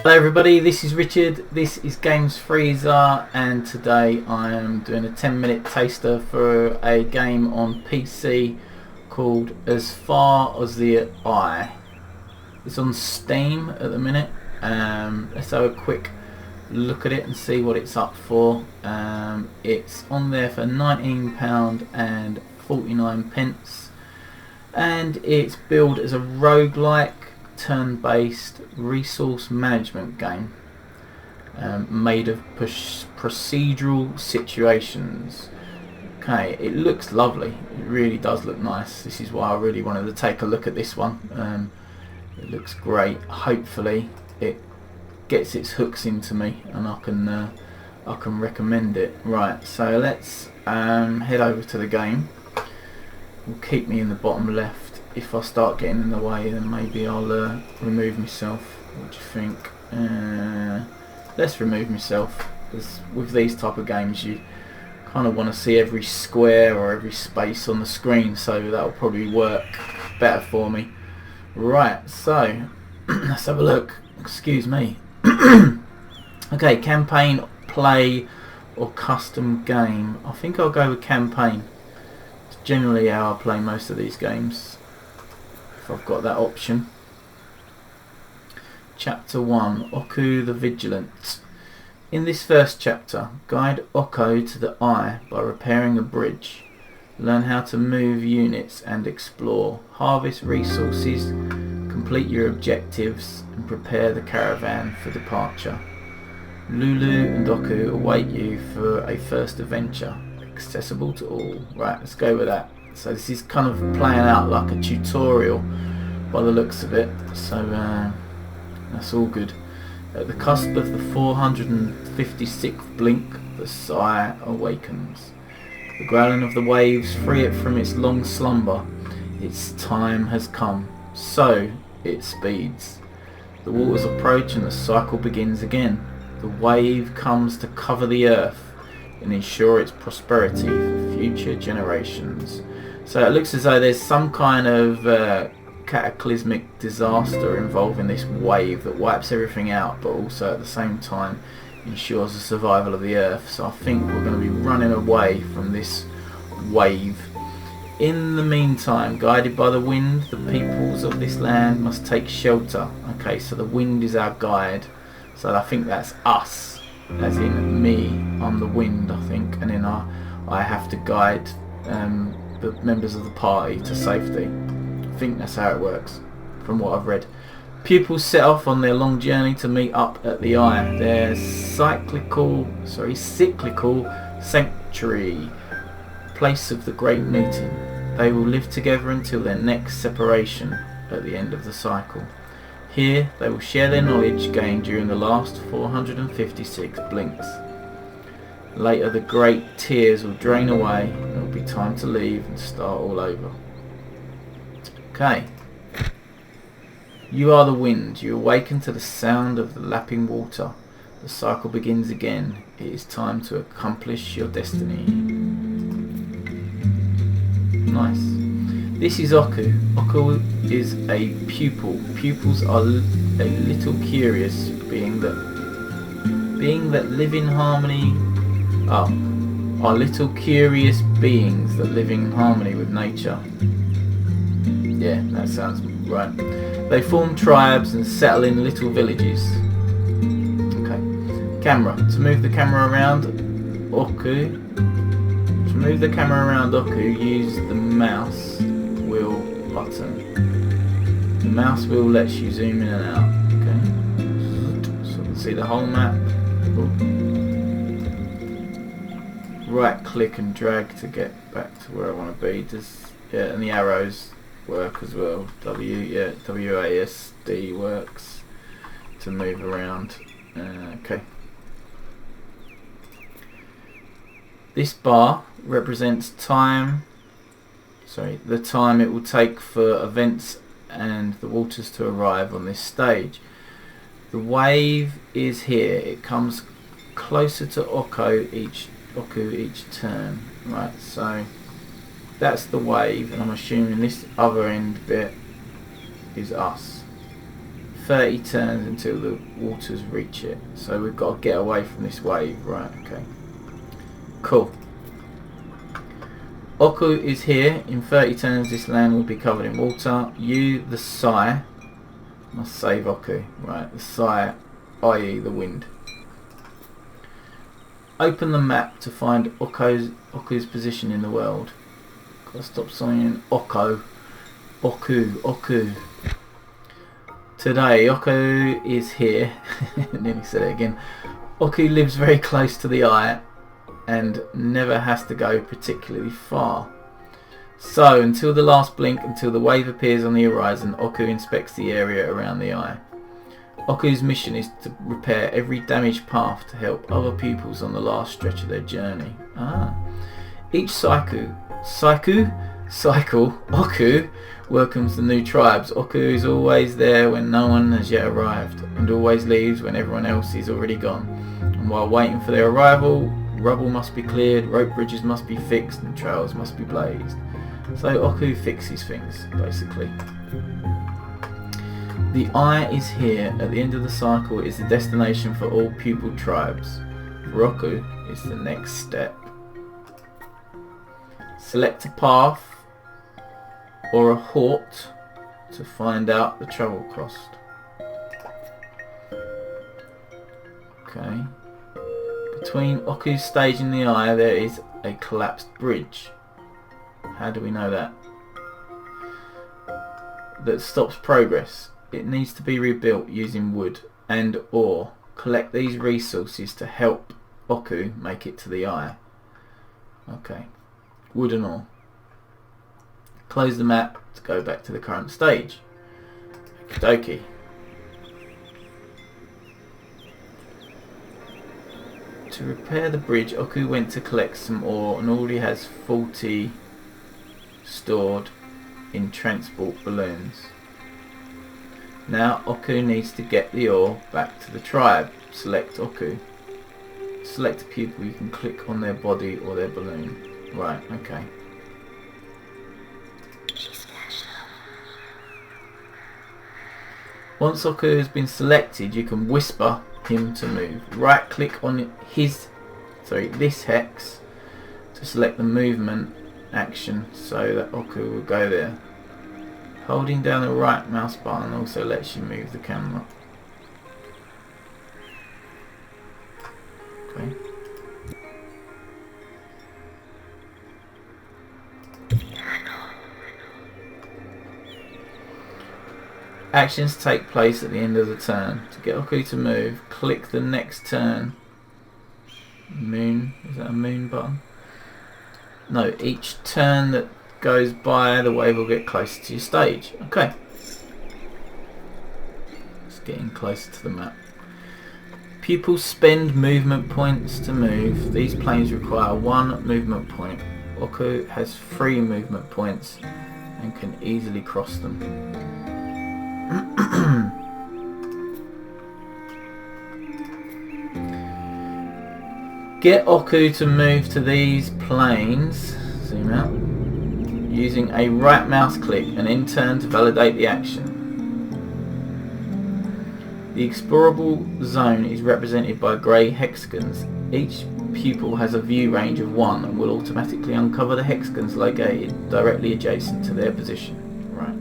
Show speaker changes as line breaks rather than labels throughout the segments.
Hello everybody, this is Richard, this is Games Freezer, and today I am doing a 10-minute taster for a game on PC called As Far As the Eye. It's on Steam at the minute. Let's have a quick look at it and see what it's up for. It's on there for £19.49, and it's billed as a roguelike turn-based resource management game made of procedural situations. Okay, it looks lovely, it really does look nice. This is why I really wanted to take a look at this one. It looks great. Hopefully it gets its hooks into me and I can recommend it. Right, so let's head over to the game. Will keep me in the bottom left. If I start getting in the way, then maybe I'll remove myself. What do you think? Let's remove myself, because with these type of games you kind of want to see every square or every space on the screen, so that'll probably work better for me. Right, so let's have a look. Excuse me. Okay, campaign, play or custom game. I think I'll go with campaign. It's generally how I play most of these games, if I've got that option. Chapter 1, Oku the Vigilant. In this first chapter, guide Oko to the Eye by repairing a bridge. Learn how to move units and explore. Harvest resources, complete your objectives and prepare the caravan for departure. Lulu and Oku await you for a first adventure. Accessible to all. Right, let's go with that. So this is kind of playing out like a tutorial by the looks of it, so that's all good. At the cusp of the 456th blink, the sigh awakens. The growling of the waves free it from its long slumber. Its time has come, so it speeds. The waters approach and the cycle begins again. The wave comes to cover the earth and ensure its prosperity for future generations. So it looks as though there's some kind of cataclysmic disaster involving this wave that wipes everything out, but also at the same time ensures the survival of the earth. So I think we're going to be running away from this wave. In the meantime, guided by the wind, the peoples of this land must take shelter. Okay, so the wind is our guide. So I think that's us, as in me. I'm the wind, I think, and then I have to guide the members of the party to safety. I think that's how it works, from what I've read. Pupils set off on their long journey to meet up at the Eye, their cyclical sanctuary, place of the great meeting. They will live together until their next separation at the end of the cycle. Here they will share their knowledge gained during the last 456 blinks. Later the great tears will drain away and it will be time to leave and start all over. Okay. You are the wind. You awaken to the sound of the lapping water. The cycle begins again. It is time to accomplish your destiny. Nice. This is Oku. Oku is a pupil. Pupils are a little curious, being that live in harmony. Are little curious beings that live in harmony with nature. Yeah, that sounds right. They form tribes and settle in little villages. Okay. Camera. To move the camera around Oku. To move the camera around Oku, use the mouse wheel button. The mouse wheel lets you zoom in and out. Okay. So you can see the whole map. Ooh. Right click and drag to get back to where I want to be. Yeah, and the arrows work as well. WASD works to move around. Okay. This bar represents time. The time it will take for events and the waters to arrive on this stage. The wave is here. It comes closer to Oku each turn. Right, so that's the wave, and I'm assuming this other end bit is us. 30 turns until the waters reach it. So we've got to get away from this wave. Right, okay. Cool. Oku is here. In 30 turns this land will be covered in water. You, the Sai, must save Oku. Right, the Sai, i.e. the wind. Open the map to find Oku's position in the world. Gotta stop saying Oku. Today, Oku is here. Nearly said it again. Oku lives very close to the eye and never has to go particularly far. So, until the last blink, until the wave appears on the horizon, Oku inspects the area around the eye. Oku's mission is to repair every damaged path to help other pupils on the last stretch of their journey. Each cycle, Oku welcomes the new tribes. Oku is always there when no one has yet arrived, and always leaves when everyone else is already gone. And while waiting for their arrival, rubble must be cleared, rope bridges must be fixed, and trails must be blazed. So Oku fixes things, basically. The eye is here. At the end of the cycle is the destination for all pupil tribes. For Oku is the next step. Select a path or a hort to find out the travel cost. Okay. Between Oku's stage and the eye there is a collapsed bridge. How do we know that? That stops progress. It needs to be rebuilt using wood and ore. Collect these resources to help Oku make it to the eye. Okay. Wood and ore. Close the map to go back to the current stage. Okie dokie. To repair the bridge, Oku went to collect some ore and already has 40 stored in transport balloons. Now Oku needs to get the ore back to the tribe. Select Oku. Select a pupil, you can click on their body or their balloon. Right, okay. Once Oku has been selected, you can whisper him to move. Right click on this hex to select the movement action so that Oku will go there. Holding down the right mouse button also lets you move the camera. Okay. Actions take place at the end of the turn. To get Oku to move, click the next turn. Moon, is that a moon button? No, each turn that goes by, the wave will get closer to your stage. Okay. It's getting closer to the map. Pupils spend movement points to move. These planes require 1 movement point. Oku has 3 movement points and can easily cross them. Get Oku to move to these planes. Zoom out. Using a right mouse click and in turn to validate the action. The explorable zone is represented by grey hexagons. Each pupil has a view range of 1 and will automatically uncover the hexagons located directly adjacent to their position. Right.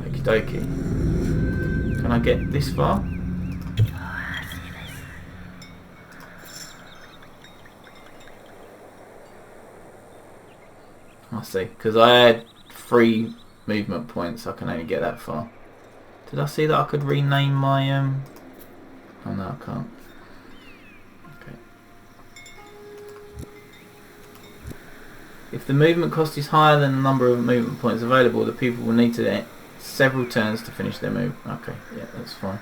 Okie dokie. Can I get this far? I see, because I had 3 movement points, I can only get that far. Did I see that I could rename my oh no, I can't. Okay. If the movement cost is higher than the number of movement points available, the people will need to end several turns to finish their move. Okay, yeah, that's fine.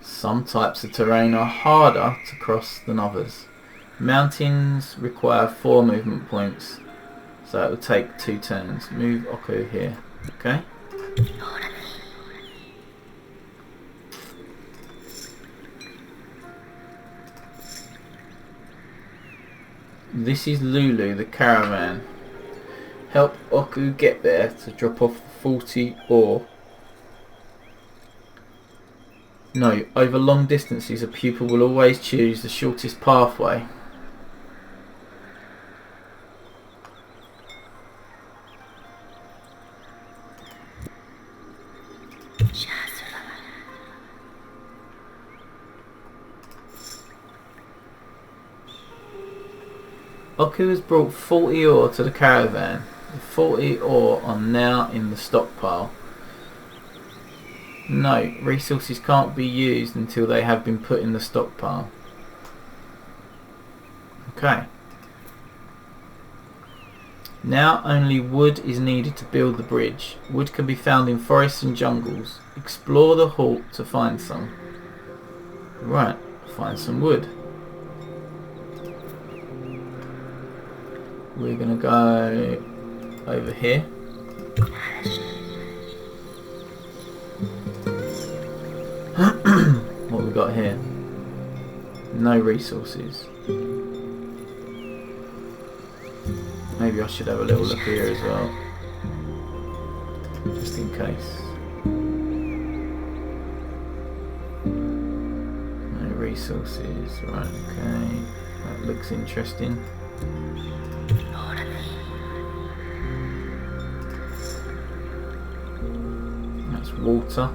Some types of terrain are harder to cross than others. Mountains require 4 movement points, so it will take 2 turns. Move Oku here. Okay? This is Lulu, the caravan. Help Oku get there to drop off 40 ore. No, over long distances a pupil will always choose the shortest pathway. Oku has brought 40 ore to the caravan. The 40 ore are now in the stockpile. No, resources can't be used until they have been put in the stockpile. Okay. Now only wood is needed to build the bridge. Wood can be found in forests and jungles. Explore the halt to find some. Right, find some wood. We're gonna go over here. What we got here? No resources. Maybe I should have a little look here as well, just in case. No resources. Right, okay. That looks interesting. That's water.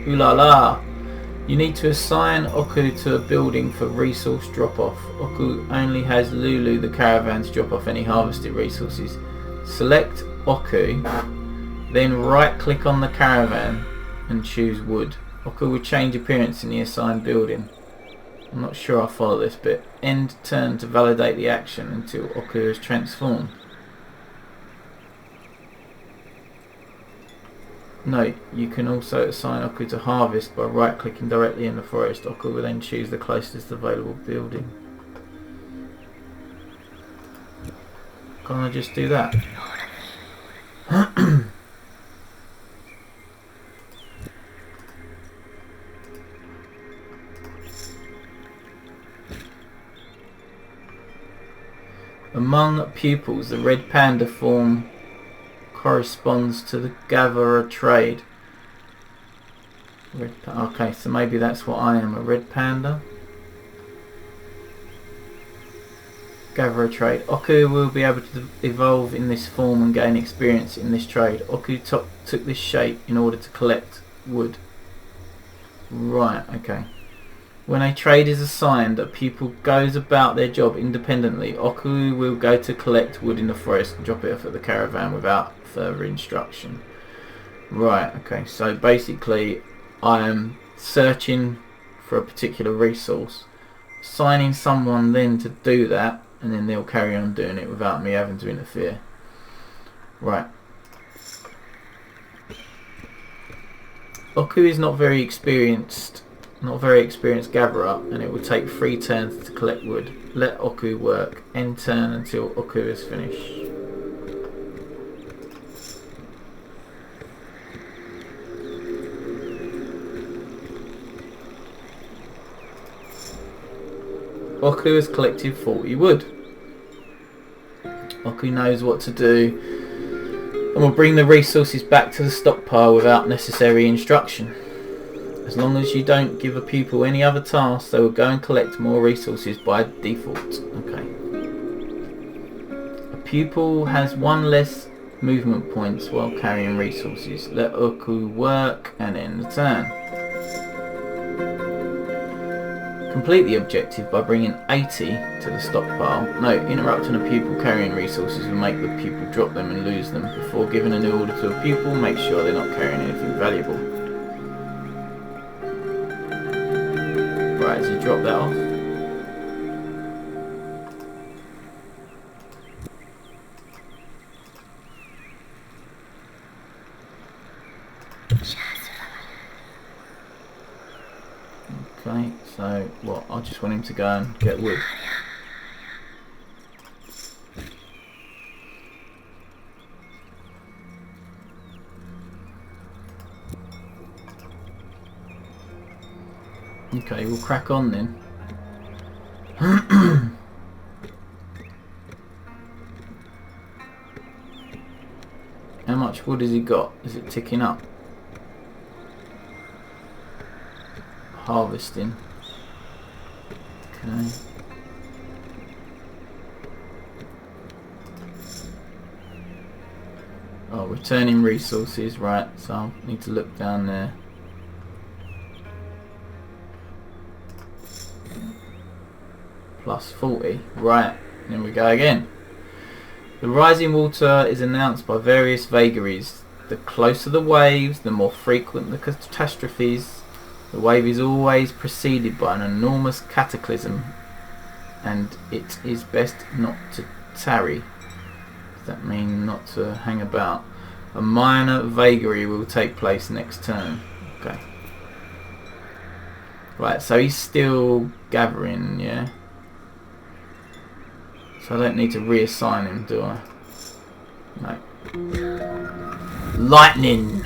Ooh la la! You need to assign Oku to a building for resource drop-off. Oku only has Lulu the caravan to drop off any harvested resources. Select Oku, then right-click on the caravan and choose wood. Oku will change appearance in the assigned building. I'm not sure I follow this bit. End turn to validate the action until Oku is transformed. Note, you can also assign Oku to harvest by right-clicking directly in the forest. Oku will then choose the closest available building. Can't I just do that? Among pupils, the red panda form corresponds to the gatherer trade. Okay, so maybe that's what I am, a red panda. Gatherer trade. Oku will be able to evolve in this form and gain experience in this trade. Oku took this shape in order to collect wood. Right, okay. When a trade is assigned, a pupil goes about their job independently. Oku will go to collect wood in the forest and drop it off at the caravan without further instruction. Right, okay, so basically I am searching for a particular resource, assigning someone then to do that, and then they'll carry on doing it without me having to interfere. Right. Oku is not very experienced gatherer, and it will take 3 turns to collect wood. Let Oku work. End turn until Oku is finished. Oku has collected 40 wood. Oku knows what to do and will bring the resources back to the stockpile without necessary instruction. As long as you don't give a pupil any other tasks, they will go and collect more resources by default. Okay. A pupil has 1 less movement points while carrying resources. Let Oku work and end the turn. Complete the objective by bringing 80 to the stockpile. No, interrupting a pupil carrying resources will make the pupil drop them and lose them. Before giving a new order to a pupil, make sure they're not carrying anything valuable. Right, has he dropped that off? Okay, so what? I just want him to go and get wood. Okay, we'll crack on then. How much wood has he got? Is it ticking up? Harvesting. Okay. Oh, returning resources, right, so I need to look down there. Plus 40, right, then we go again. The rising water is announced by various vagaries. The closer the waves, the more frequent the catastrophes. The wave is always preceded by an enormous cataclysm, and it is best not to tarry. Does that mean not to hang about? A minor vagary will take place next turn. Okay. Right, so he's still gathering, yeah? So I don't need to reassign him, do I? No. Lightning!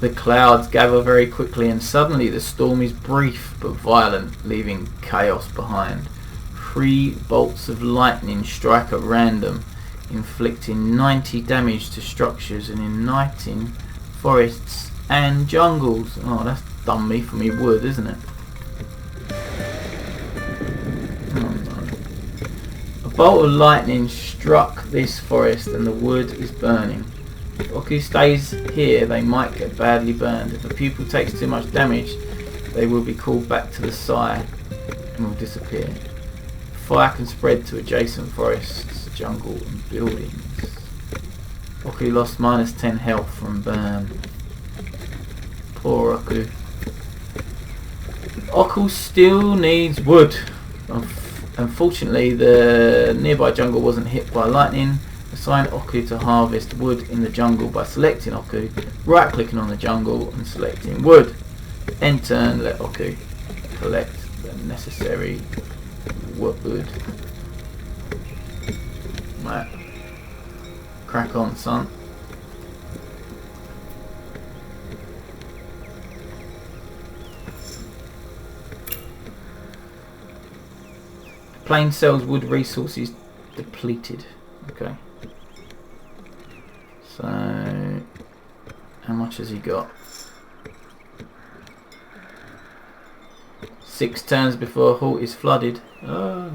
The clouds gather very quickly and suddenly the storm is brief but violent, leaving chaos behind. 3 bolts of lightning strike at random, inflicting 90 damage to structures and igniting forests and jungles. Oh, that's done me for me wood, isn't it? A bolt of lightning struck this forest and the wood is burning. If Oku stays here, they might get badly burned. If a pupil takes too much damage, they will be called back to the side and will disappear. Fire can spread to adjacent forests, jungle and buildings. Oku lost minus 10 health from burn. Poor Oku. Oku still needs wood. Unfortunately, the nearby jungle wasn't hit by lightning. Assign Oku to harvest wood in the jungle by selecting Oku, right clicking on the jungle and selecting wood. End turn, let Oku collect the necessary wood. Right. Crack on, son. Plain sells wood resources depleted. Okay. So, how much has he got? 6 turns before a halt is flooded. Oh.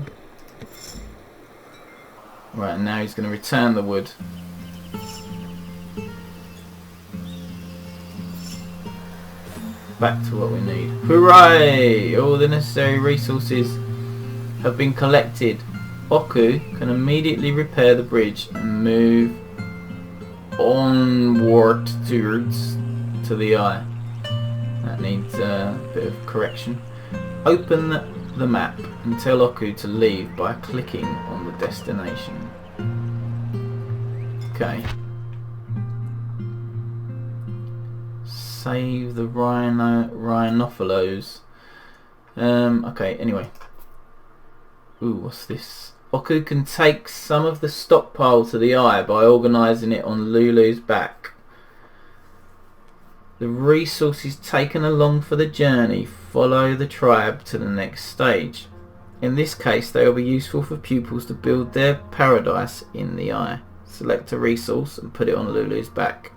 Right, now he's going to return the wood. Back to what we need. Hooray! All the necessary resources have been collected. Oku can immediately repair the bridge and move onward to the eye. That needs a bit of correction. Open the map and tell Oku to leave by clicking on the destination. Okay. Save the rhinophilos. Okay, anyway. Ooh, what's this? Oku can take some of the stockpile to the eye by organising it on Lulu's back. The resources taken along for the journey follow the tribe to the next stage. In this case, they will be useful for pupils to build their paradise in the eye. Select a resource and put it on Lulu's back.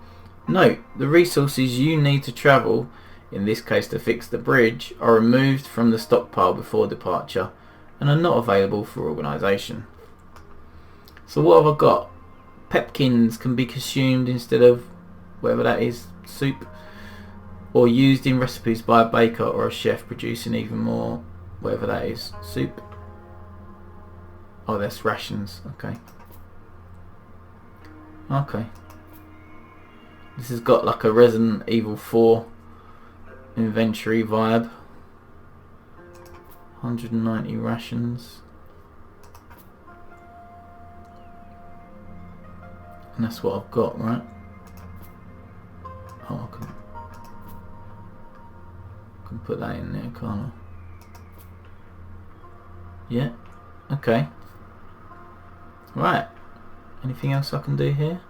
Note, the resources you need to travel, in this case to fix the bridge, are removed from the stockpile before departure and are not available for organisation. So what have I got? Pepkins can be consumed instead of whatever that is, soup, or used in recipes by a baker or a chef, producing even more, whatever that is, soup. Oh, that's rations. Okay. Okay. This has got like a Resident Evil 4 inventory vibe. 190 rations. And that's what I've got, right? Oh, I can put that in there, can't I? Yeah. Okay. Right. Anything else I can do here?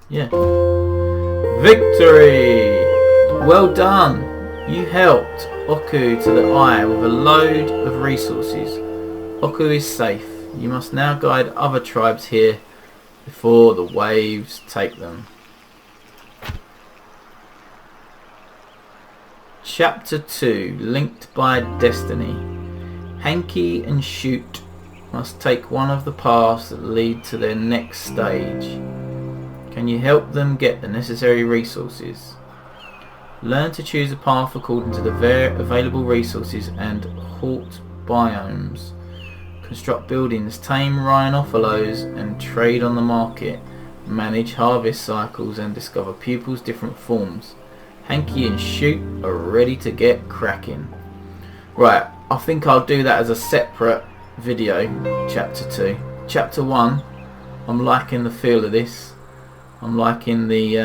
Yeah. Victory! Well done! You helped Oku to the eye with a load of resources. Oku is safe. You must now guide other tribes here before the waves take them. Chapter 2, Linked by Destiny. Hanky and Shoot must take one of the paths that lead to their next stage. Can you help them get the necessary resources? Learn to choose a path according to the available resources and halt biomes. Construct buildings, tame rhinophilus and trade on the market. Manage harvest cycles and discover pupils' different forms. Hanky and Shoot are ready to get cracking. Right, I think I'll do that as a separate video, chapter 2. Chapter 1, I'm liking the feel of this. I'm liking the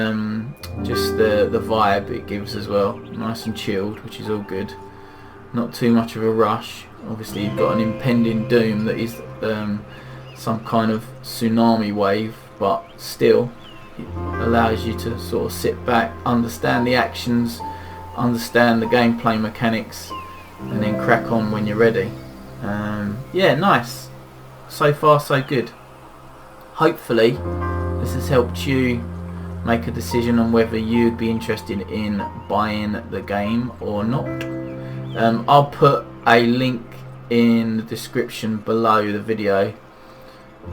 just the vibe it gives as well. Nice and chilled, which is all good. Not too much of a rush. Obviously you've got an impending doom that is some kind of tsunami wave, but still it allows you to sort of sit back, understand the actions, understand the gameplay mechanics, and then crack on when you're ready. Yeah, nice. So far so good. Hopefully this has helped you make a decision on whether you'd be interested in buying the game or not. I'll put a link in the description below the video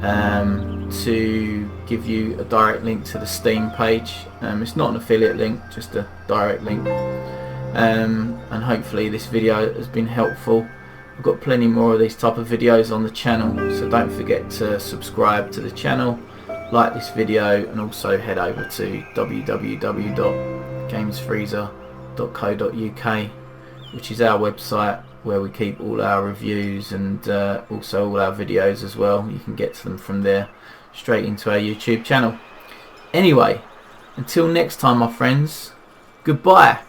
to give you a direct link to the Steam page. It's not an affiliate link, just a direct link. And hopefully this video has been helpful. I've got plenty more of these type of videos on the channel, so don't forget to subscribe to the channel, like this video, and also head over to www.gamesfreezer.co.uk, which is our website where we keep all our reviews and also all our videos as well. You can get to them from there straight into our YouTube channel. Anyway, until next time my friends, goodbye.